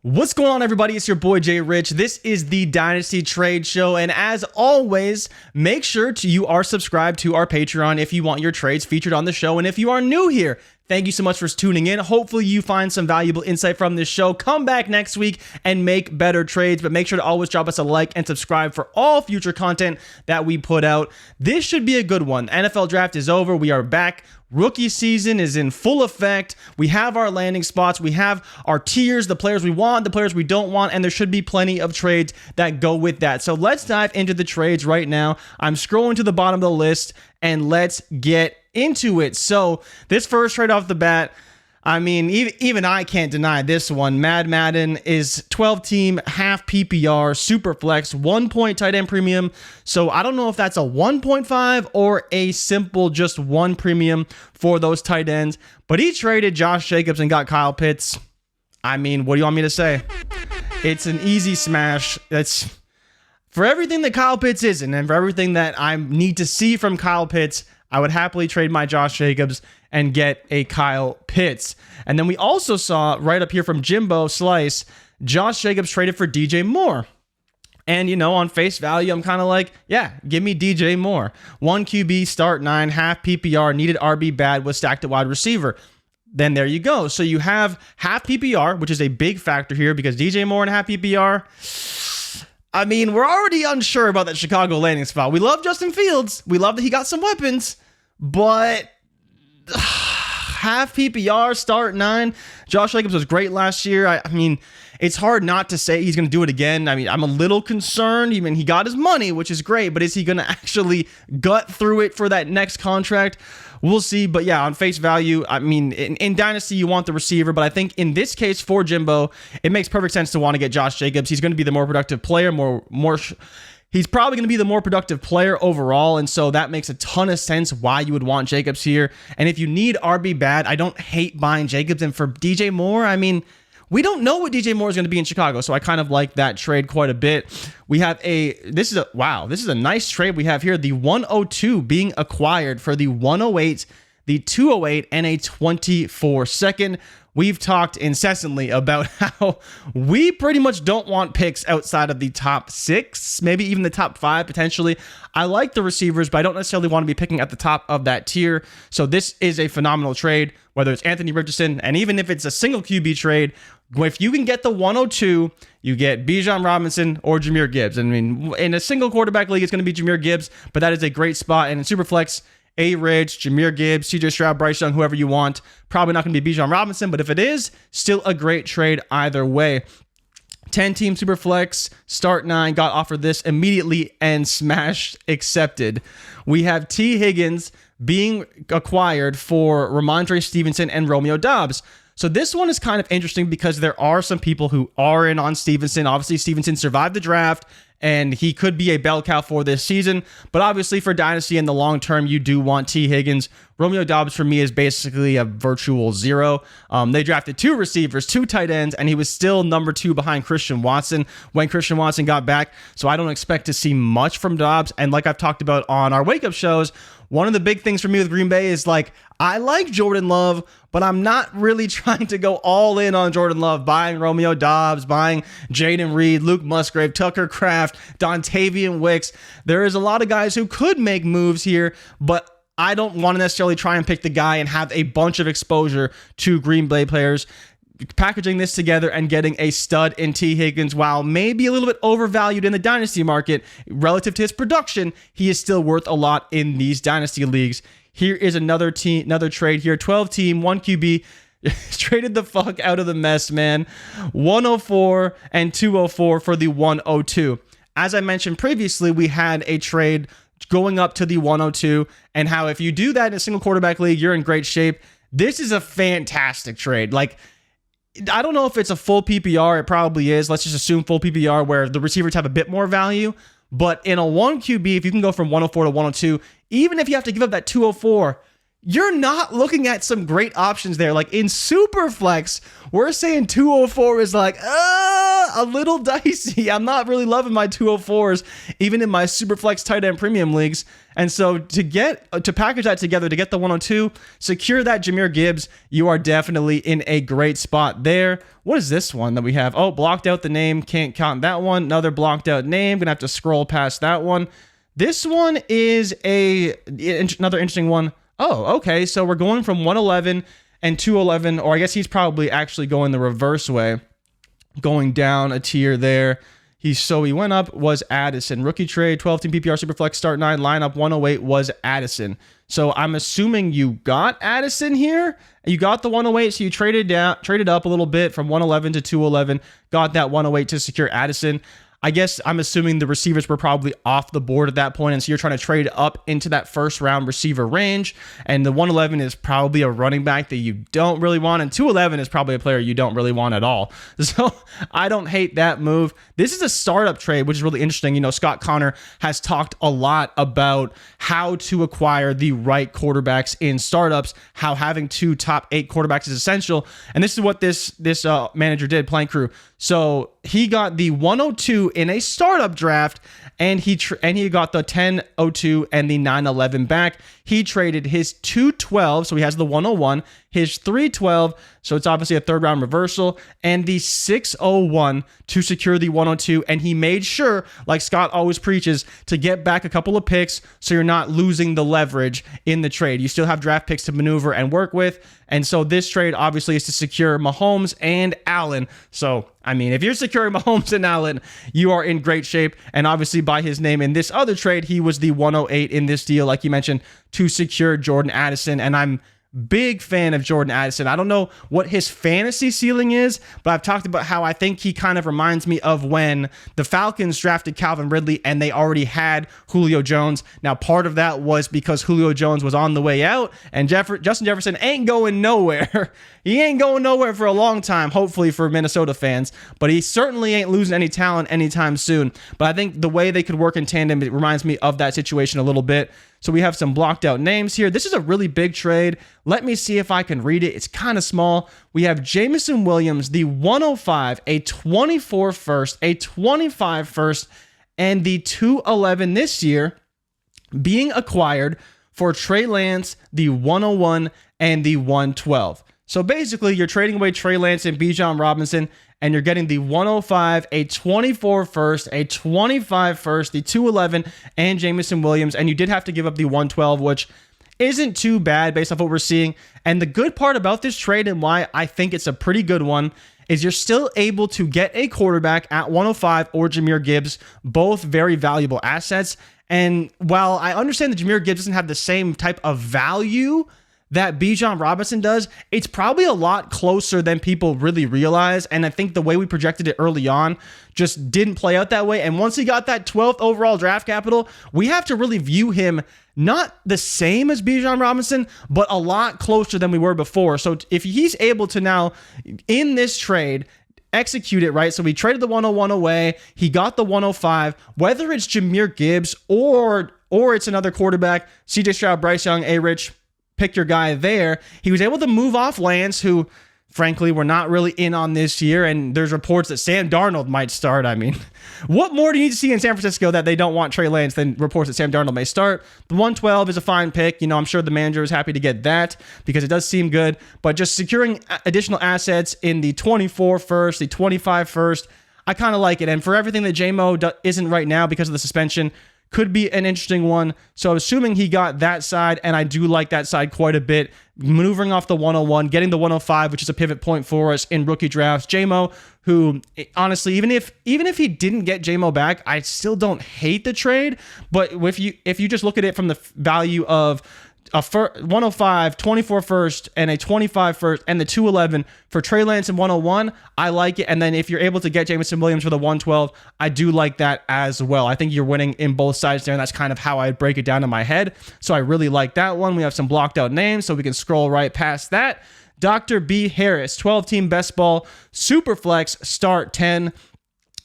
What's going on, everybody? It's your boy Jay Rich. This is the Dynasty Trade Show, and as always, make sure you are subscribed to our Patreon if you want your trades featured on the show. And if you are new here, thank you so much for tuning in. Hopefully you find some valuable insight from this show. Come back next week and make better trades, but make sure to always drop us a like and subscribe for all future content that we put out. This should be a good one. The NFL draft is over. We are back. Rookie season is in full effect. We have our landing spots. We have our tiers, the players we want, the players we don't want, and there should be plenty of trades that go with that. So let's dive into the trades right now. I'm scrolling to the bottom of the list, and let's get into it. So this first trade off the bat, I mean, even I can't deny this one. Mad Madden is 12-team, half PPR, super flex, 1 point tight end premium. So I don't know if that's a 1.5 or a simple just 1 premium for those tight ends. But he traded Josh Jacobs and got Kyle Pitts. I mean, what do you want me to say? It's an easy smash. That's for everything that Kyle Pitts isn't, and for everything that I need to see from Kyle Pitts, I would happily trade my Josh Jacobs and get a Kyle Pitts. And then we also saw right up here from Jimbo Slice, Josh Jacobs traded for DJ Moore. And, you know, on face value, I'm kind of like, yeah, give me DJ Moore. 1 QB, start 9, half PPR, needed RB bad, was stacked at wide receiver. Then there you go. So you have half PPR, which is a big factor here because DJ Moore and half PPR, I mean, we're already unsure about that Chicago landing spot. We love Justin Fields. We love that he got some weapons, but half PPR, start 9. Josh Jacobs was great last year. I mean, it's hard not to say he's going to do it again. I mean, I'm a little concerned. Even he got his money, which is great, but is he going to actually gut through it for that next contract? We'll see. But yeah, on face value, I mean, in Dynasty, you want the receiver, but I think in this case for Jimbo, it makes perfect sense to want to get Josh Jacobs. He's going to be the more productive player, he's probably going to be the more productive player overall, and so that makes a ton of sense why you would want Jacobs here. And if you need RB bad, I don't hate buying Jacobs. And for DJ Moore, I mean, we don't know what DJ Moore is going to be in Chicago, so I kind of like that trade quite a bit. We have this is a nice trade we have here. The 102 being acquired for the 108, the 208, and a 24-second. We've talked incessantly about how we pretty much don't want picks outside of the top 6, maybe even the top 5 potentially. I like the receivers, but I don't necessarily want to be picking at the top of that tier. So this is a phenomenal trade, whether it's Anthony Richardson, and even if it's a single QB trade, if you can get the 102, you get Bijan Robinson or Jahmyr Gibbs. I mean, in a single quarterback league, it's going to be Jahmyr Gibbs, but that is a great spot. And in Superflex, A-Rich, Jahmyr Gibbs, CJ Stroud, Bryce Young, whoever you want. Probably not going to be Bijan Robinson, but if it is, still a great trade either way. 10-team Superflex, start 9, got offered this immediately and smash accepted. We have T. Higgins being acquired for Ramondre Stevenson and Romeo Doubs. So this one is kind of interesting because there are some people who are in on Stevenson. Obviously, Stevenson survived the draft, and he could be a bell cow for this season. But obviously, for Dynasty in the long term, you do want T. Higgins. Romeo Doubs, for me, is basically a virtual 0. They drafted 2 receivers, 2 tight ends, and he was still number 2 behind Christian Watson when Christian Watson got back. So I don't expect to see much from Doubs. And like I've talked about on our wake-up shows, one of the big things for me with Green Bay is like, I like Jordan Love, but I'm not really trying to go all in on Jordan Love, buying Romeo Doubs, buying Jaden Reed, Luke Musgrave, Tucker Kraft, Dontavian Wicks. There is a lot of guys who could make moves here, but I don't want to necessarily try and pick the guy and have a bunch of exposure to Green Bay players. Packaging this together and getting a stud in T. Higgins, while maybe a little bit overvalued in the Dynasty market relative to his production, he is still worth a lot in these Dynasty leagues. Here is another trade here. 12-team, 1 QB. Traded the fuck out of the mess, man. 104 and 204 for the 102. As I mentioned previously, we had a trade going up to the 102, and how if you do that in a single quarterback league, you're in great shape. This is a fantastic trade. Like, I don't know if it's a full PPR. It probably is. Let's just assume full PPR where the receivers have a bit more value. But in a 1 QB, if you can go from 104 to 102, even if you have to give up that 204, you're not looking at some great options there. Like in Superflex, we're saying 204 is like, a little dicey. I'm not really loving my 204s, even in my Superflex tight end premium leagues. And so to package that together, to get the 102, secure that Jahmyr Gibbs, you are definitely in a great spot there. What is this one that we have? Oh, blocked out the name. Can't count that one. Another blocked out name. Gonna have to scroll past that one. This one is another interesting one. Oh, okay. So we're going from 111 and 211, or I guess he's probably actually going the reverse way, going down a tier there. He went up, was Addison. Rookie trade, 12-team PPR Superflex start 9, lineup 108 was Addison. So I'm assuming you got Addison here. You got the 108, so you traded up a little bit from 111 to 211, got that 108 to secure Addison. I guess I'm assuming the receivers were probably off the board at that point, and so you're trying to trade up into that first round receiver range, and the 111 is probably a running back that you don't really want, and 211 is probably a player you don't really want at all. So I don't hate that move. This is a startup trade, which is really interesting. You know, Scott Connor has talked a lot about how to acquire the right quarterbacks in startups, how having 2 top 8 quarterbacks is essential, and this is what this manager did, Plank Crew. So he got the 102 in a startup draft, and he got the 1002 and the 911 back. He traded his 212, so he has the 101, his 312, so it's obviously a third round reversal, and the 601 to secure the 102. And he made sure, like Scott always preaches, to get back a couple of picks so you're not losing the leverage in the trade. You still have draft picks to maneuver and work with. And so this trade obviously is to secure Mahomes and Allen. So, I mean, if you're securing Mahomes and Allen, you are in great shape. And obviously by his name in this other trade, he was the 108 in this deal, like you mentioned, to secure Jordan Addison. And I'm big fan of Jordan Addison. I don't know what his fantasy ceiling is, but I've talked about how I think he kind of reminds me of when the Falcons drafted Calvin Ridley and they already had Julio Jones. Now, part of that was because Julio Jones was on the way out, and Justin Jefferson ain't going nowhere. He ain't going nowhere for a long time, hopefully for Minnesota fans, but he certainly ain't losing any talent anytime soon. But I think the way they could work in tandem, it reminds me of that situation a little bit. So we have some blocked out names here. This is a really big trade. Let me see if I can read it. It's kind of small. We have Jameson Williams, the 105, a 24 first, a 25 first, and the 211 this year being acquired for Trey Lance, the 101 and the 112. So basically, you're trading away Trey Lance and Bijan Robinson, and you're getting the 105, a 24 first, a 25 first, the 211, and Jameson Williams. And you did have to give up the 112, which isn't too bad based off what we're seeing. And the good part about this trade and why I think it's a pretty good one is you're still able to get a quarterback at 105 or Jahmyr Gibbs, both very valuable assets. And while I understand that Jahmyr Gibbs doesn't have the same type of value that Bijan Robinson does, it's probably a lot closer than people really realize. And I think the way we projected it early on just didn't play out that way. And once he got that 12th overall draft capital, we have to really view him not the same as Bijan Robinson, but a lot closer than we were before. So if he's able to now, in this trade, execute it right. So we traded the 101 away. He got the 105, whether it's Jahmyr Gibbs or it's another quarterback, CJ Stroud, Bryce Young, A-Rich, pick your guy there. He was able to move off Lance, who frankly we're not really in on this year, and there's reports that Sam Darnold might start. I mean, what more do you need to see in San Francisco that they don't want Trey Lance than reports that Sam Darnold may start? The 112 is a fine pick. You know, I'm sure the manager is happy to get that because it does seem good, but just securing additional assets in the 24 first, the 25 first, I kind of like it. And for everything that J-Mo isn't right now because of the suspension, could be an interesting one. So assuming he got that side, and I do like that side quite a bit, maneuvering off the 101, getting the 105, which is a pivot point for us in rookie drafts. J-Mo, who honestly, even if he didn't get J-Mo back, I still don't hate the trade. But if you just look at it from the value of a 105, 24 first, and a 25 first, and the 211 for Trey Lance and 101, I like it. And then if you're able to get Jameson Williams for the 112, I do like that as well. I think you're winning in both sides there, and that's kind of how I break it down in my head. So I really like that one. We have some blocked out names, so we can scroll right past that. Dr. B. Harris, 12-team best ball, Superflex, start 10.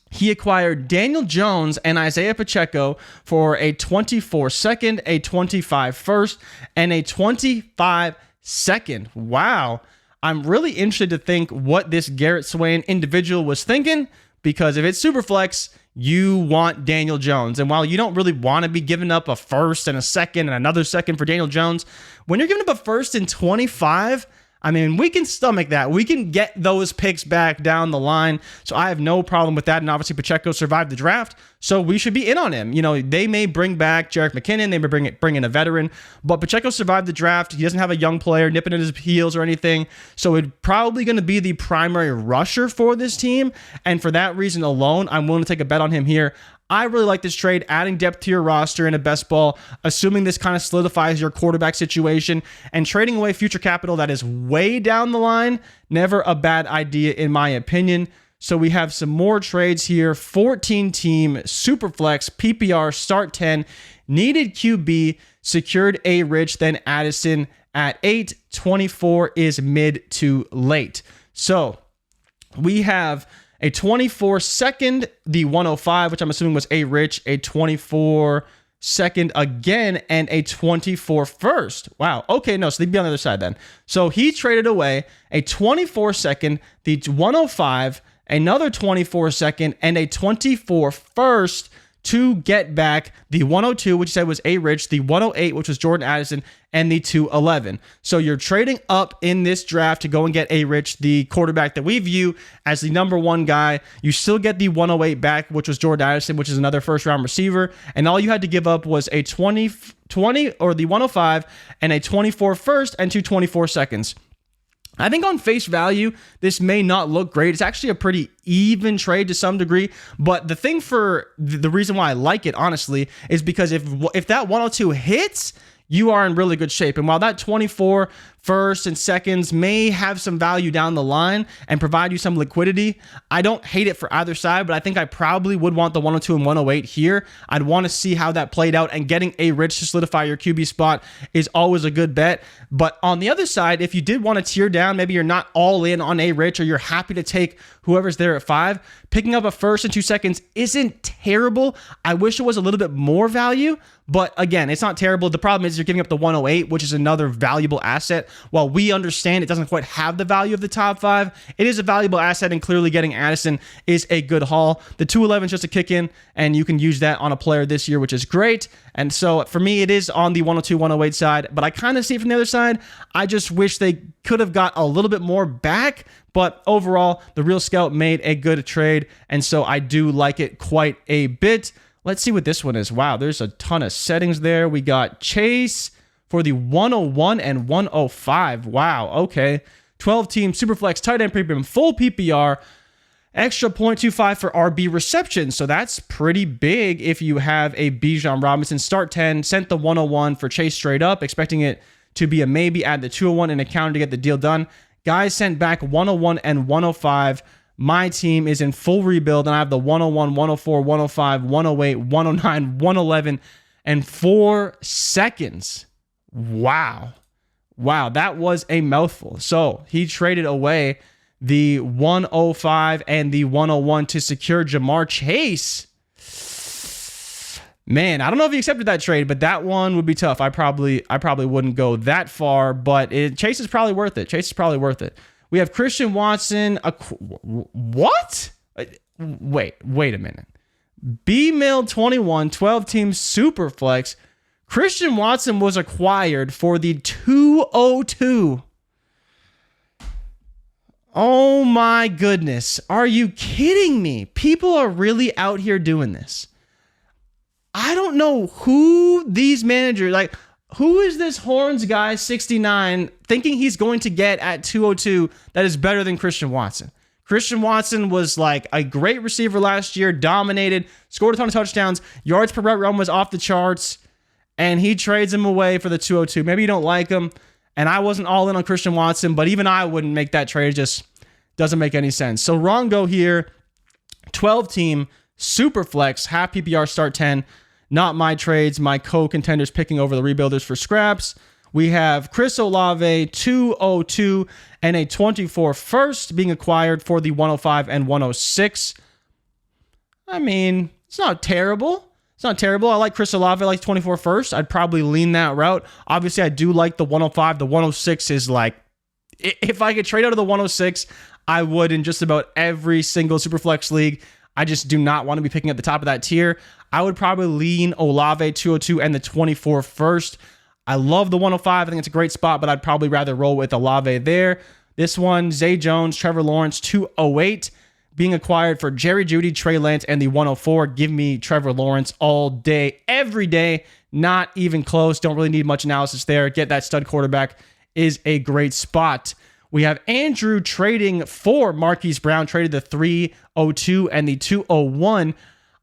He acquired Daniel Jones and Isaiah Pacheco for a 24 second, a 25 first, and a 25 second. Wow. I'm really interested to think what this Garrett Swain individual was thinking, because if it's super flex, you want Daniel Jones. And while you don't really want to be giving up a first and a second and another second for Daniel Jones, when you're giving up a first in 25, I mean, we can stomach that. We can get those picks back down the line. So I have no problem with that. And obviously, Pacheco survived the draft, so we should be in on him. You know, they may bring back Jerick McKinnon. They may bring in a veteran. But Pacheco survived the draft. He doesn't have a young player nipping at his heels or anything. So it's probably going to be the primary rusher for this team. And for that reason alone, I'm willing to take a bet on him here. I really like this trade, adding depth to your roster in a best ball, assuming this kind of solidifies your quarterback situation, and trading away future capital that is way down the line. Never a bad idea, in my opinion. So we have some more trades here. 14-team Superflex, PPR, start 10, needed QB, secured A. Rich, then Addison at 8. 24 is mid to late. So we have a 24 second, the 105, which I'm assuming was A. Rich, a 24 second again, and a 24 first. Wow. Okay, no, so they'd be on the other side then. So he traded away a 24 second, the 105, another 24 second, and a 24 first to get back the 102, which you said was A. Rich, the 108, which was Jordan Addison, and the 211. So you're trading up in this draft to go and get A. Rich, the quarterback that we view as the number one guy. You still get the 108 back, which was Jordan Addison, which is another first-round receiver. And all you had to give up was a 20 or the 105 and a 24 first and 224 seconds. I think on face value, this may not look great. It's actually a pretty even trade to some degree. But the thing for the reason why I like it, honestly, is because if that 102 hits, you are in really good shape. And while that 24 first and seconds may have some value down the line and provide you some liquidity, I don't hate it for either side, but I think I probably would want the 102 and 108 here. I'd want to see how that played out, and getting A. Rich to solidify your QB spot is always a good bet. But on the other side, if you did want to tier down, maybe you're not all in on A. Rich, or you're happy to take whoever's there at 5, picking up a first and 2 seconds isn't terrible. I wish it was a little bit more value, but again, it's not terrible. The problem is you're giving up the 108, which is another valuable asset. While we understand it doesn't quite have the value of the top 5, it is a valuable asset, and clearly getting Addison is a good haul. The 211 is just a kick in, and you can use that on a player this year, which is great. And so for me, it is on the 102, 108 side, but I kind of see it from the other side. I just wish they could have got a little bit more back, but overall, the Real Scout made a good trade, and so I do like it quite a bit. Let's see what this one is. Wow, there's a ton of settings there. We got Chase for the 101 and 105. Wow, okay. 12-team Superflex tight end premium, full PPR, extra 0.25 for RB reception. So that's pretty big if you have a Bijan Robinson. Start 10, sent the 101 for Chase straight up, expecting it to be a maybe, add the 201 in a counter to get the deal done. Guys sent back 101 and 105. My team is in full rebuild, and I have the 101, 104, 105, 108, 109, 111, and 4 seconds. Wow. Wow, that was a mouthful. So he traded away the 105 and the 101 to secure Jamar Chase. Man, I don't know if he accepted that trade, but that one would be tough. I probably wouldn't go that far, but Chase is probably worth it. Chase is probably worth it. We have Christian Watson. What? Wait a minute. B-Mill 21, 12-team Superflex. Christian Watson was acquired for the 202. Oh my goodness. Are you kidding me? People are really out here doing this. I don't know who these managers, like, who is this Horns guy, 69, thinking he's going to get at 202 that is better than Christian Watson? Christian Watson was like a great receiver last year, dominated, scored a ton of touchdowns, yards per route run was off the charts, and he trades him away for the 202. Maybe you don't like him, and I wasn't all in on Christian Watson, but even I wouldn't make that trade. It just doesn't make any sense. So Rongo here, 12-team, Superflex, half PPR, start 10. Not my trades, my co-contenders picking over the rebuilders for scraps. We have Chris Olave, 202, and a 24 first being acquired for the 105 and 106. I mean, it's not terrible. It's not terrible. I like Chris Olave. I like 24 first. I'd probably lean that route. Obviously, I do like the 105. The 106 is like, if I could trade out of the 106, I would in just about every single Superflex league. I just do not want to be picking at the top of that tier. I would probably lean Olave 202 and the 24 first. I love the 105. I think it's a great spot, but I'd probably rather roll with Olave there. This one, Zay Jones, Trevor Lawrence, 208, being acquired for Jerry Jeudy, Trey Lance, and the 104. Give me Trevor Lawrence all day, every day. Not even close. Don't really need much analysis there. Get that stud quarterback is a great spot. We have Andrew trading for Marquise Brown, traded the 302 and the 201.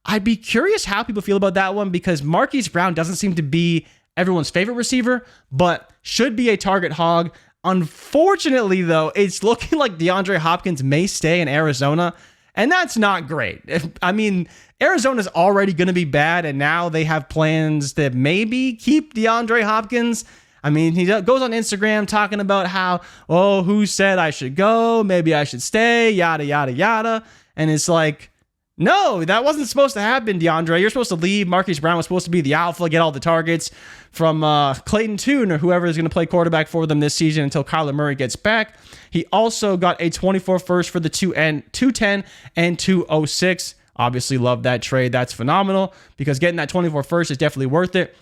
I'd be curious how people feel about that one because Marquise Brown doesn't seem to be everyone's favorite receiver, but should be a target hog. Unfortunately, though, it's looking like DeAndre Hopkins may stay in Arizona, and that's not great. Arizona's already going to be bad, and now they have plans to maybe keep DeAndre Hopkins. He goes on Instagram talking about how, who said I should go? Maybe I should stay, yada, yada, yada. And it's like, no, that wasn't supposed to happen, DeAndre. You're supposed to leave. Marquise Brown was supposed to be the alpha, get all the targets from Clayton Tune or whoever is going to play quarterback for them this season until Kyler Murray gets back. He also got a 24 first for the 210 and 206. Obviously love that trade. That's phenomenal because getting that 24 first is definitely worth it.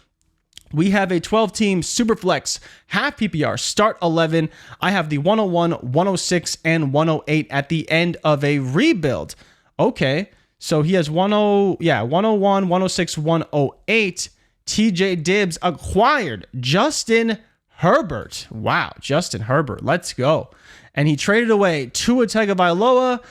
We have a 12-team Superflex half PPR start 11. I have the 101, 106, and 108 at the end of a rebuild. Okay, so he has 101, 106, 108. TJ Dibbs acquired Justin Herbert. Wow, Justin Herbert. Let's go. And he traded away Tua Tagovailoa,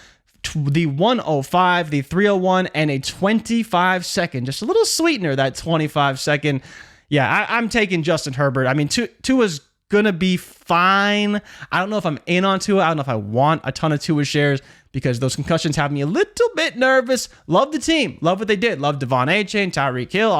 the 105, the 301, and a 25 second. Just a little sweetener, that 25 second. Yeah, I'm taking Justin Herbert. Tua's going to be fine. I don't know if I'm in on Tua. I don't know if I want a ton of Tua shares because those concussions have me a little bit nervous. Love the team. Love what they did. Love Devon Achane, Tyreek Hill,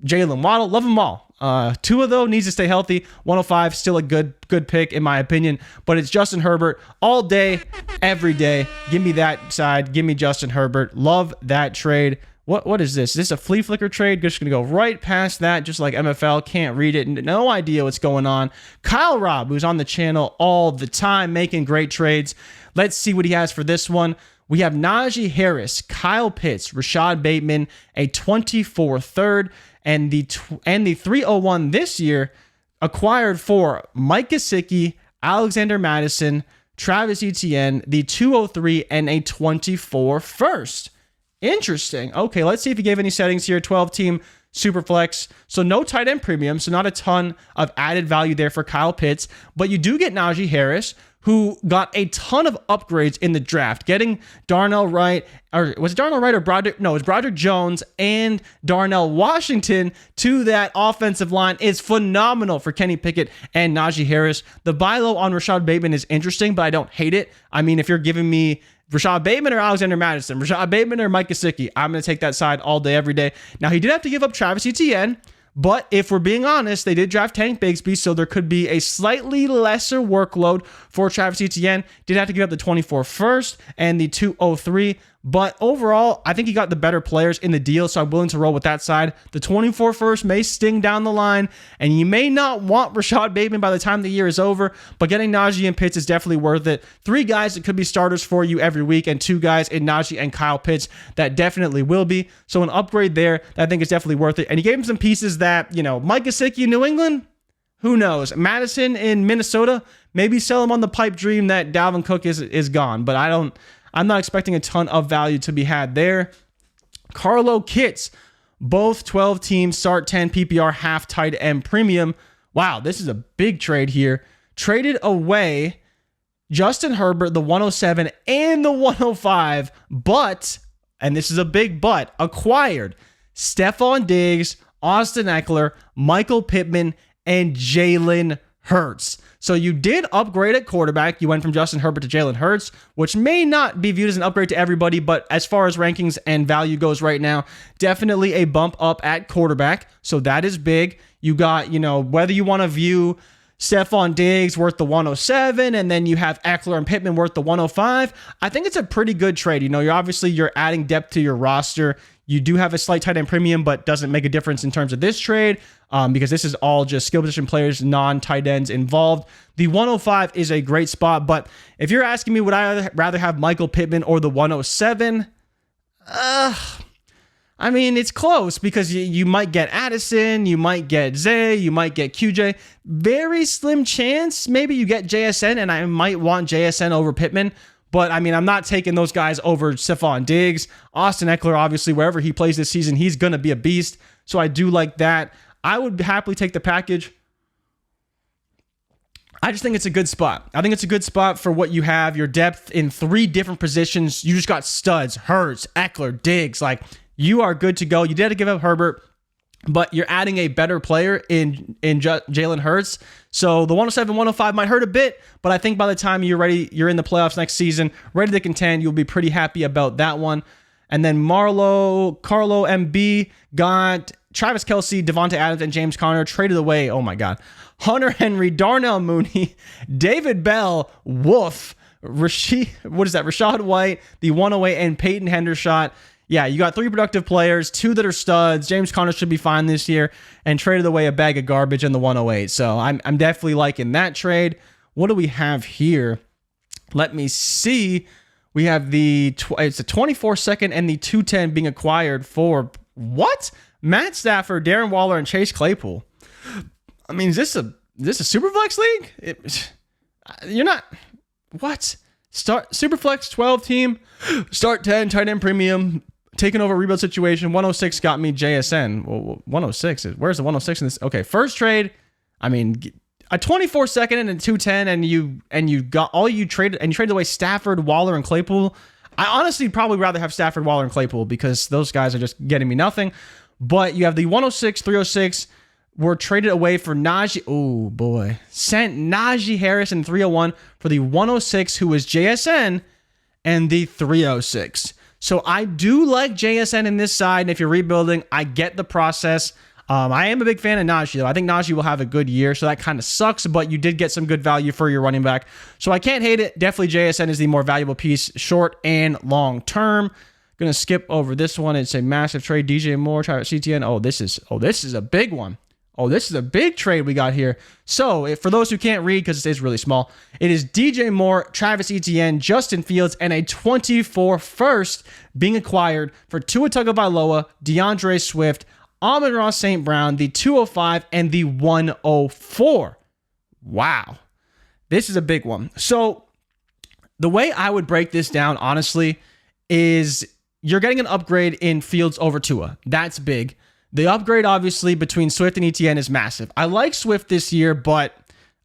Jalen Waddle. Love them all. Tua, though, needs to stay healthy. 105, still a good pick, in my opinion. But it's Justin Herbert all day, every day. Give me that side. Give me Justin Herbert. Love that trade. What is this? Is this a flea flicker trade? Just going to go right past that, just like MFL. Can't read it. No idea what's going on. Kyle Robb, who's on the channel all the time, making great trades. Let's see what he has for this one. We have Najee Harris, Kyle Pitts, Rashad Bateman, a 24 third, and the 301 this year acquired for Mike Gesicki, Alexander Madison, Travis Etienne, the 203, and a 24 first. Interesting. Okay, let's see if he gave any settings here. 12-team Superflex. So no tight end premium, so not a ton of added value there for Kyle Pitts. But you do get Najee Harris, who got a ton of upgrades in the draft. Getting Darnell Wright, or was it Darnell Wright or Broderick? No, it was Broderick Jones and Darnell Washington to that offensive line is phenomenal for Kenny Pickett and Najee Harris. The buy low on Rashad Bateman is interesting, but I don't hate it. If you're giving me Rashad Bateman or Alexander Madison, Rashad Bateman or Mike Gesicki, I'm going to take that side all day, every day. Now, he did have to give up Travis Etienne, but if we're being honest, they did draft Tank Bigsby, so there could be a slightly lesser workload for Travis Etienne. Did have to give up the 24 first and the 203, but overall, I think he got the better players in the deal, so I'm willing to roll with that side. The 24 first may sting down the line, and you may not want Rashad Bateman by the time the year is over, but getting Najee and Pitts is definitely worth it. 3 guys that could be starters for you every week, and 2 guys in Najee and Kyle Pitts that definitely will be. So an upgrade there that I think is definitely worth it. And he gave him some pieces that, Mike Gesicki in New England, who knows? Madison in Minnesota, maybe sell him on the pipe dream that Dalvin Cook is gone, but I'm not expecting a ton of value to be had there. Carlo Kitts, both 12 teams, start 10 PPR, half tight end premium. Wow, this is a big trade here. Traded away Justin Herbert, the 107 and the 105, but, and this is a big but, acquired Stephon Diggs, Austin Eckler, Michael Pittman, and Jalen Hurts. So you did upgrade at quarterback. You went from Justin Herbert to Jalen Hurts, which may not be viewed as an upgrade to everybody, but as far as rankings and value goes right now, definitely a bump up at quarterback. So that is big. You got, whether you want to view Stephon Diggs worth the 107, and then you have Eckler and Pittman worth the 105. I think it's a pretty good trade. You're adding depth to your roster. You do have a slight tight end premium, but doesn't make a difference in terms of this trade because this is all just skill position players, non-tight ends involved. The 105 is a great spot, but if you're asking me, would I rather have Michael Pittman or the 107? I mean, it's close because you might get Addison, you might get Zay, you might get QJ. Very slim chance maybe you get JSN, and I might want JSN over Pittman. But, I mean, I'm not taking those guys over Stephon Diggs. Austin Eckler, obviously, wherever he plays this season, he's going to be a beast. So I do like that. I would happily take the package. I just think it's a good spot. I think it's a good spot for what you have. Your depth in 3 different positions. You just got studs, Hurts, Eckler, Diggs. Like, you are good to go. You did have to give up Herbert, but you're adding a better player in Jalen Hurts. So the 107, 105 might hurt a bit, but I think by the time you're ready, you're in the playoffs next season, ready to contend, you'll be pretty happy about that one. And then Carlo MB got Travis Kelce, Devonta Adams, and James Conner traded away. Oh my God. Hunter Henry, Darnell Mooney, David Bell, Wolf, Rashad White, the 108, and Peyton Hendershot. Yeah, you got 3 productive players, 2 that are studs. James Conner should be fine this year, and traded away a bag of garbage in the 108. So I'm definitely liking that trade. What do we have here? Let me see. We have it's a 24-second and the 210 being acquired for what? Matt Stafford, Darren Waller, and Chase Claypool. I mean, is this a Superflex league? You're not. What? Start Superflex 12 team, start 10, tight end premium, taking over rebuild situation. 106 got me JSN. Well, 106 is, where's the 106 in this? Okay, first trade. I mean, a 24-second and a 210, and you got all you traded, and you traded away Stafford, Waller, and Claypool. I honestly probably rather have Stafford, Waller, and Claypool because those guys are just getting me nothing. But you have the 106, 306. Were traded away for Najee. Oh, boy. Sent Najee Harris in 301 for the 106, who was JSN, and the 306. So I do like JSN in this side, and if you're rebuilding, I get the process. I am a big fan of Najee, though. I think Najee will have a good year, so that kind of sucks, but you did get some good value for your running back. So I can't hate it. Definitely JSN is the more valuable piece, short and long term. Going to skip over this one. It's a massive trade. DJ Moore, Travis CTN. Oh, this is a big one. Oh, this is a big trade we got here. So, for those who can't read, because it is really small, it is DJ Moore, Travis Etienne, Justin Fields, and a 24 first being acquired for Tua Tagovailoa, DeAndre Swift, Amon-Ra St. Brown, the 205, and the 104. Wow. This is a big one. So, the way I would break this down, honestly, is you're getting an upgrade in Fields over Tua. That's big. The upgrade, obviously, between Swift and ETN is massive. I like Swift this year, but,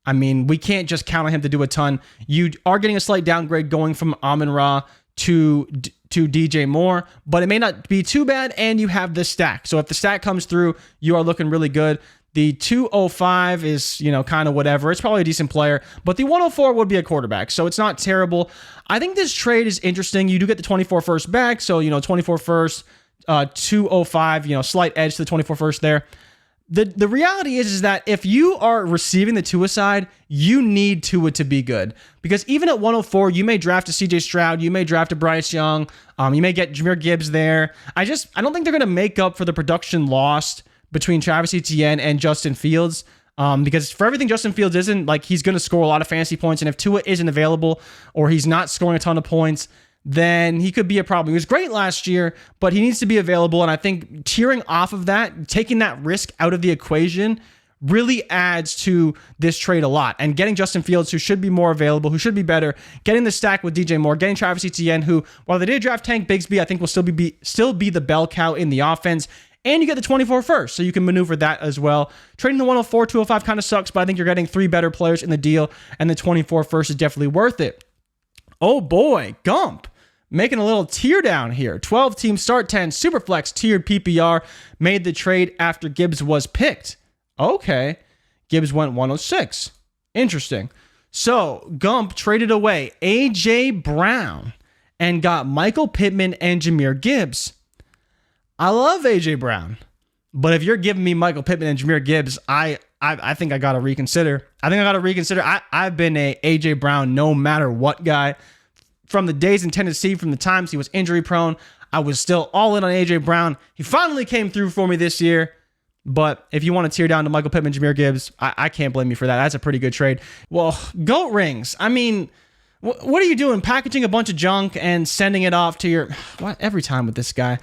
I mean, we can't just count on him to do a ton. You are getting a slight downgrade going from Amon-Ra to DJ Moore, but it may not be too bad, and you have the stack. So if the stack comes through, you are looking really good. The 205 is, kind of whatever. It's probably a decent player, but the 104 would be a quarterback, so it's not terrible. I think this trade is interesting. You do get the 24 first back, so, 24 first, 205, slight edge to the 24 first there. The reality is that if you are receiving the Tua side, you need Tua to be good. Because even at 104, you may draft a CJ Stroud, you may draft a Bryce Young, you may get Jahmyr Gibbs there. I don't think they're going to make up for the production lost between Travis Etienne and Justin Fields. Because for everything Justin Fields isn't, like, he's going to score a lot of fantasy points, and if Tua isn't available or he's not scoring a ton of points, then he could be a problem. He was great last year, but he needs to be available. And I think tearing off of that, taking that risk out of the equation really adds to this trade a lot. And getting Justin Fields, who should be more available, who should be better, getting the stack with DJ Moore, getting Travis Etienne, who, while they did draft Tank Bigsby, I think will still be the bell cow in the offense. And you get the 24 first, so you can maneuver that as well. Trading the 104, 205 kind of sucks, but I think you're getting 3 better players in the deal, and the 24 first is definitely worth it. Oh boy, Gump making a little tear down here. 12 team start 10 Superflex tiered PPR made the trade after Gibbs was picked. Okay. Gibbs went 106. Interesting. So Gump traded away AJ Brown and got Michael Pittman and Jahmyr Gibbs. I love AJ Brown, but if you're giving me Michael Pittman and Jahmyr Gibbs, I think I got to reconsider. I've been a AJ Brown no matter what guy. From the days in Tennessee, from the times he was injury prone, I was still all in on AJ Brown. He finally came through for me this year. But if you want to tear down to Michael Pittman, Jahmyr Gibbs, I can't blame you for that. That's a pretty good trade. Well, GOAT rings. I mean, what are you doing? Packaging a bunch of junk and sending it off to your... What? Every time with this guy.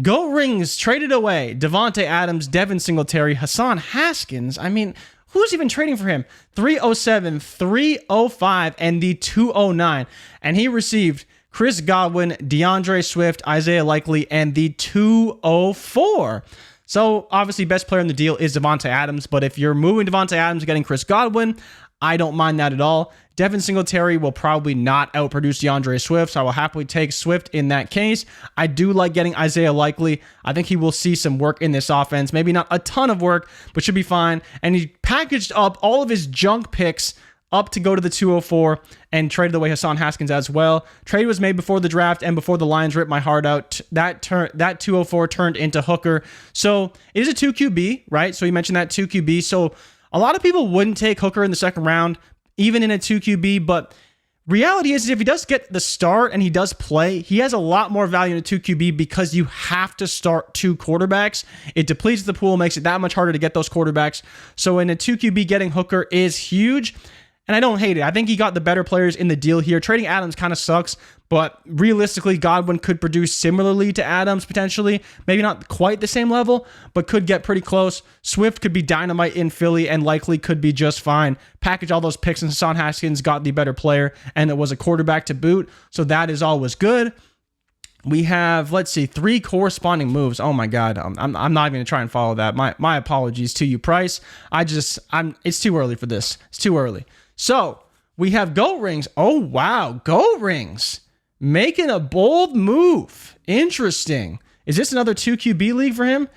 GOAT rings traded away. Devontae Adams, Devin Singletary, Hassan Haskins. I mean, who's even trading for him? 307, 305, and the 209. And he received Chris Godwin, DeAndre Swift, Isaiah Likely, and the 204. So, obviously, best player in the deal is Devontae Adams, but if you're moving Devontae Adams and getting Chris Godwin, I don't mind that at all. Devin Singletary will probably not outproduce DeAndre Swift, so I will happily take Swift in that case. I do like getting Isaiah Likely. I think he will see some work in this offense. Maybe not a ton of work, but should be fine. And he packaged up all of his junk picks up to go to the 204 and traded away Hassan Haskins as well. Trade was made before the draft and before the Lions ripped my heart out. That 204 turned into Hooker. So it is a 2QB, right? So you mentioned that 2QB. So a lot of people wouldn't take Hooker in the second round, even in a 2QB, but reality is if he does get the start and he does play, he has a lot more value in a 2QB because you have to start 2 quarterbacks. It depletes the pool, makes it that much harder to get those quarterbacks. So in a 2QB, getting Hooker is huge. And I don't hate it. I think he got the better players in the deal here. Trading Adams kind of sucks, but realistically, Godwin could produce similarly to Adams potentially. Maybe not quite the same level, but could get pretty close. Swift could be dynamite in Philly and Likely could be just fine. Package all those picks and Hassan Haskins got the better player and it was a quarterback to boot. So that is always good. We have, let's see, 3 corresponding moves. Oh my God, I'm not even gonna try and follow that. My apologies to you, Price. It's too early for this. It's too early. So we have GOAT rings. Oh wow, GOAT rings making a bold move. Interesting. Is this another 2QB league for him?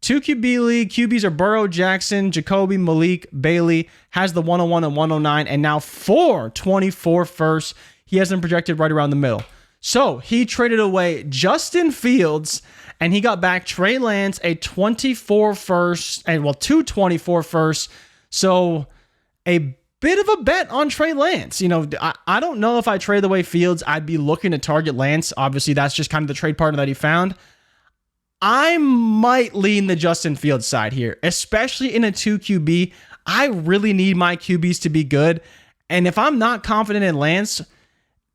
2QB league. QBs are Burrow, Jackson, Jacoby, Malik, Bailey. Has the 101 and 109, and now 424 first. He has them projected right around the middle. So he traded away Justin Fields, and he got back Trey Lance, a 24 first, and 224 first. So a bit of a bet on Trey Lance. You know, I don't know if I trade away Fields, I'd be looking to target Lance. Obviously, that's just kind of the trade partner that he found. I might lean the Justin Fields side here, especially in a 2QB. I really need my QBs to be good. And if I'm not confident in Lance,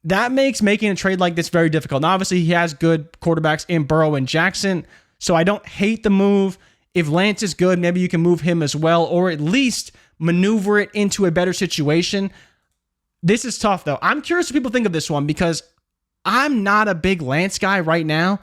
that makes making a trade like this very difficult. Now, obviously, he has good quarterbacks in Burrow and Jackson, so I don't hate the move. If Lance is good, maybe you can move him as well, or at least maneuver it into a better situation. This is tough, though. I'm curious what people think of this one because I'm not a big Lance guy right now,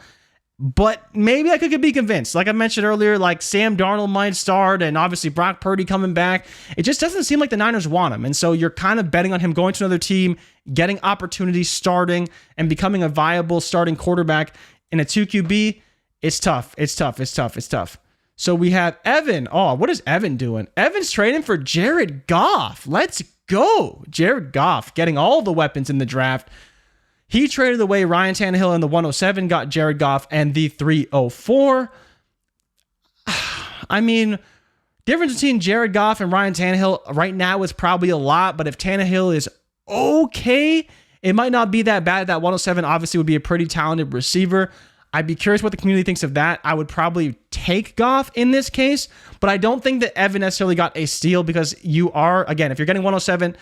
but maybe I could be convinced. Like I mentioned earlier, like Sam Darnold might start and obviously Brock Purdy coming back. It just doesn't seem like the Niners want him. And so you're kind of betting on him going to another team, getting opportunities, starting, and becoming a viable starting quarterback in a 2QB. It's tough. It's tough. It's tough. It's tough. So we have Evan. Oh, what is Evan doing? Evan's trading for Jared Goff. Let's go. Jared Goff getting all the weapons in the draft. He traded away Ryan Tannehill in the 107, got Jared Goff and the 304. I mean, difference between Jared Goff and Ryan Tannehill right now is probably a lot, but if Tannehill is okay, it might not be that bad. That 107 obviously would be a pretty talented receiver. I'd be curious what the community thinks of that. I would probably take Goff in this case, but I don't think that Evan necessarily got a steal because you are, again, if you're getting 107,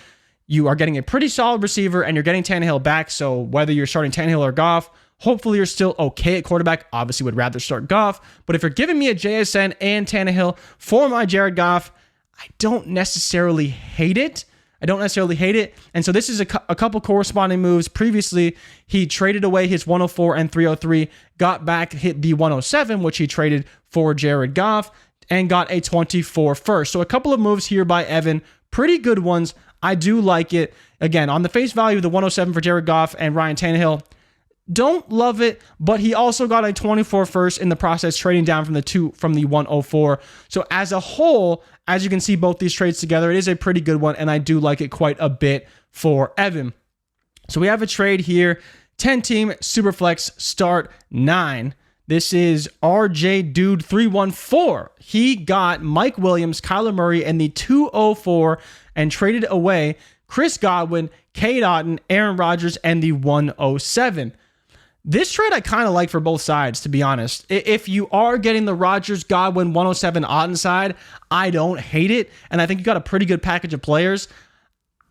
you are getting a pretty solid receiver and you're getting Tannehill back. So whether you're starting Tannehill or Goff, hopefully you're still okay at quarterback. Obviously would rather start Goff, but if you're giving me a JSN and Tannehill for my Jared Goff, I don't necessarily hate it. And so this is a couple corresponding moves. Previously, he traded away his 104 and 303, got back, hit the 107, which he traded for Jared Goff, and got a 24 first. So a couple of moves here by Evan. Pretty good ones. I do like it. Again, on the face value of the 107 for Jared Goff and Ryan Tannehill, don't love it, but he also got a 24 first in the process, trading down from the 104. So as a whole, as you can see both these trades together, it is a pretty good one, and I do like it quite a bit for Evan. So we have a trade here, 10-team Superflex start 9. This is RJ Dude 314. He got Mike Williams, Kyler Murray, and the 204 and traded away Chris Godwin, Cade Otton, Aaron Rodgers, and the 107. This trade I kind of like for both sides, to be honest. If you are getting the Rodgers, Godwin, 107 Otten side, I don't hate it. And I think you got a pretty good package of players.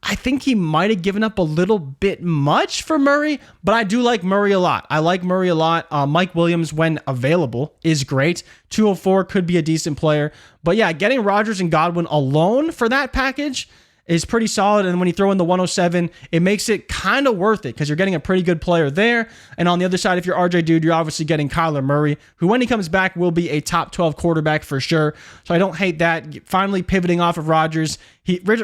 I think he might have given up a little bit much for Murray, but I do like Murray a lot. I like Murray a lot. Mike Williams, when available, is great. 204 could be a decent player. But yeah, getting Rodgers and Godwin alone for that package is pretty solid. And when you throw in the 107, it makes it kind of worth it because you're getting a pretty good player there. And on the other side, if you're RJ Dude, you're obviously getting Kyler Murray, who when he comes back will be a top 12 quarterback for sure. So I don't hate that. Finally pivoting off of Rodgers.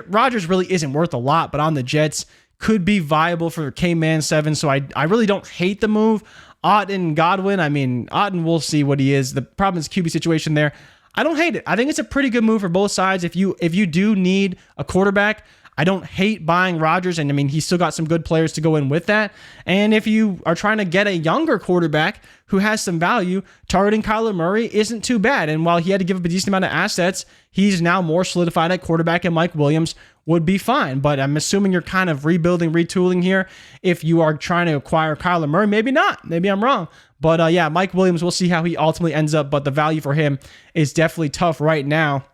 Rodgers really isn't worth a lot, but on the Jets could be viable for K-Man 7. So I really don't hate the move. Otten, Godwin, I mean, Otten, we'll see what he is. The problem is QB situation there. I don't hate it. I think it's a pretty good move for both sides. If you do need a quarterback, I don't hate buying Rodgers. And I mean, he's still got some good players to go in with that. And if you are trying to get a younger quarterback who has some value, targeting Kyler Murray isn't too bad. And while he had to give up a decent amount of assets, he's now more solidified at quarterback, and Mike Williams would be fine. But I'm assuming you're kind of rebuilding, retooling here. If you are trying to acquire Kyler Murray, maybe not. Maybe I'm wrong. But yeah, Mike Williams, we'll see how he ultimately ends up. But the value for him is definitely tough right now.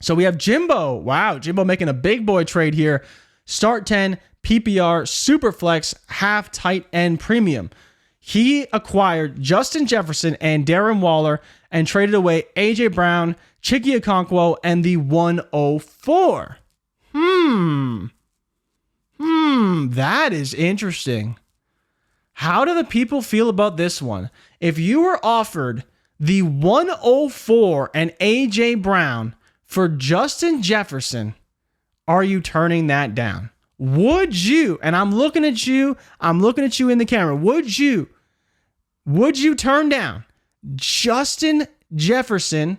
So we have Jimbo. Wow, Jimbo making a big boy trade here. Start 10, PPR, Superflex, half tight end premium. He acquired Justin Jefferson and Darren Waller and traded away A.J. Brown, Chiggy Okonkwo, and the 104. That is interesting. How do the people feel about this one? If you were offered the 104 and A.J. Brown for Justin Jefferson, are you turning that down? Would you? And I'm looking at you in the camera. Would you turn down Justin Jefferson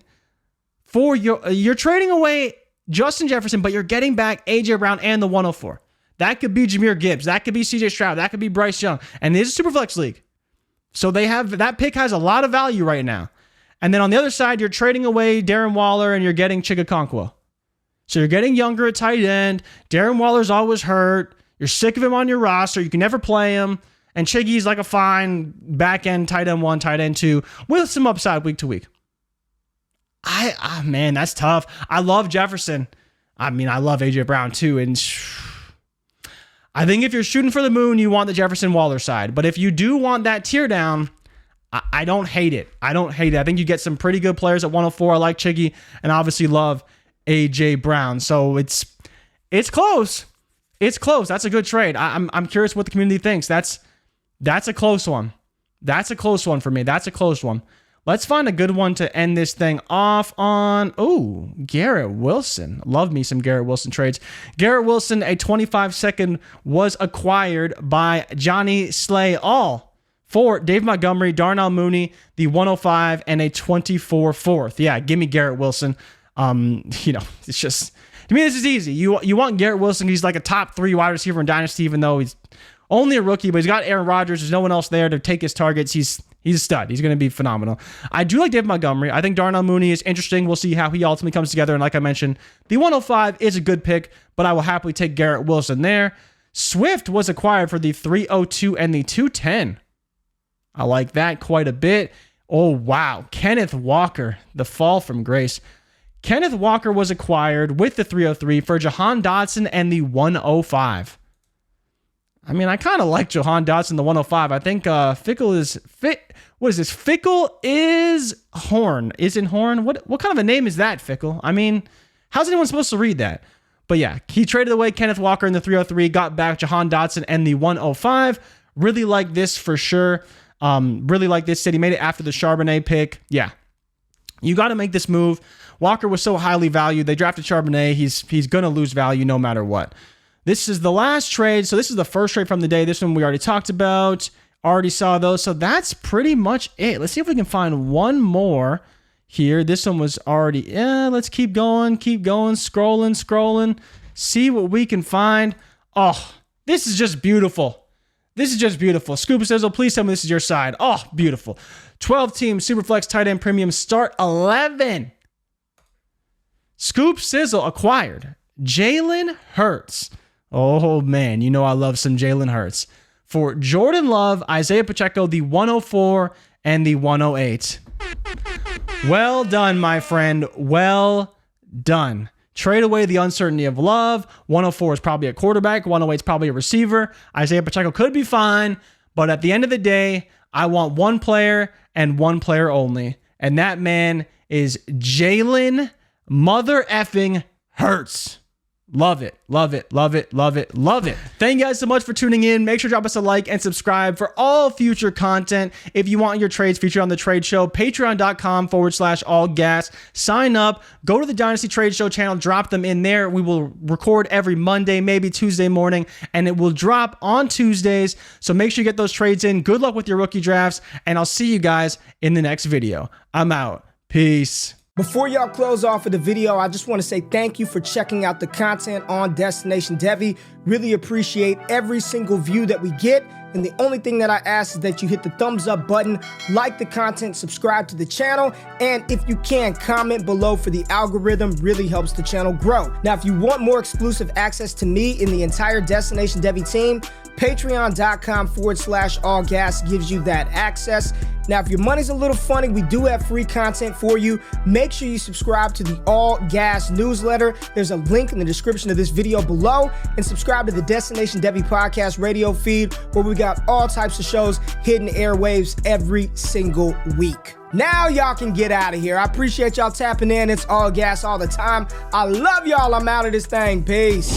for you're trading away Justin Jefferson, but you're getting back A.J. Brown and the 104? That could be Jahmyr Gibbs. That could be C.J. Stroud. That could be Bryce Young. And it is a Superflex league. So that pick has a lot of value right now. And then on the other side, you're trading away Darren Waller and you're getting Chigga Okonkwo. So you're getting younger at tight end. Darren Waller's always hurt. You're sick of him on your roster. You can never play him. And Chiggy's like a fine back end, tight end 1, tight end 2 with some upside week to week. Man, that's tough. I love Jefferson. I mean, I love A.J. Brown too. And I think if you're shooting for the moon, you want the Jefferson Waller side. But if you do want that tier down, I don't hate it. I think you get some pretty good players at 104. I like Chiggy and obviously love A.J. Brown. So it's close. It's close. That's a good trade. I'm curious what the community thinks. That's a close one. That's a close one for me. That's a close one. Let's find a good one to end this thing off on. Oh, Garrett Wilson. Love me some Garrett Wilson trades. Garrett Wilson, a 25-second, was acquired by Johnny Slay All for Dave Montgomery, Darnell Mooney, the 105, and a 24 fourth. Yeah, give me Garrett Wilson. It's just, to me, this is easy. You want Garrett Wilson. He's like a top 3 wide receiver in Dynasty, even though he's only a rookie, but he's got Aaron Rodgers. There's no one else there to take his targets. He's a stud. He's going to be phenomenal. I do like David Montgomery. I think Darnell Mooney is interesting. We'll see how he ultimately comes together. And like I mentioned, the 105 is a good pick, but I will happily take Garrett Wilson there. Swift was acquired for the 302 and the 210. I like that quite a bit. Oh, wow. Kenneth Walker, the fall from grace. Kenneth Walker was acquired with the 303 for Jahan Dotson and the 105. I mean, I kind of like Jahan Dotson, the 105. I think Fickle is fit. What is this? Fickle is Horn. Isn't Horn? What kind of a name is that, Fickle? I mean, how's anyone supposed to read that? But yeah, he traded away Kenneth Walker in the 303, got back Jahan Dotson and the 105. Really like this for sure. Really like this. Said he made it after the Charbonnet pick. Yeah, you got to make this move. Walker was so highly valued. They drafted Charbonnet. He's going to lose value no matter what. This is the last trade. So this is the first trade from the day. This one we already talked about. Already saw those. So that's pretty much it. Let's see if we can find one more here. This one was already... let's keep going. Scrolling. See what we can find. Oh, this is just beautiful. Scoop Sizzle, please tell me this is your side. Oh, beautiful. 12-team Superflex tight end premium start 11. Scoop Sizzle acquired Jalen Hurts. Oh, man, you know I love some Jalen Hurts. for Jordan Love, Isaiah Pacheco, the 104 and the 108. Well done, my friend. Well done. Trade away the uncertainty of Love. 104 is probably a quarterback. 108 is probably a receiver. Isaiah Pacheco could be fine, but at the end of the day, I want one player and one player only. And that man is Jalen mother effing Hurts. Love it, love it, love it, love it, love it. Thank you guys so much for tuning in. Make sure to drop us a like and subscribe for all future content. If you want your trades featured on the Trade Show, patreon.com/allgas. Sign up, go to the Dynasty Trade Show channel, drop them in there. We will record every Monday, maybe Tuesday morning, and it will drop on Tuesdays. So make sure you get those trades in. Good luck with your rookie drafts, and I'll see you guys in the next video. I'm out. Peace. Before y'all close off of the video, I just want to say thank you for checking out the content on Destination Devy. Really appreciate every single view that we get. And the only thing that I ask is that you hit the thumbs up button, like the content, subscribe to the channel, and if you can, comment below for the algorithm. Really helps the channel grow. Now, if you want more exclusive access to me and the entire Destination Devy team, patreon.com/allgas gives you that access. Now, if your money's a little funny, we do have free content for you. Make sure you subscribe to the All Gas newsletter. There's a link in the description of this video below, and subscribe to the Destination Devy podcast radio feed, where we got all types of shows hitting airwaves every single week. Now y'all can get out of here. I appreciate y'all tapping in. It's All Gas all the time. I love y'all. I'm out of this thing. Peace.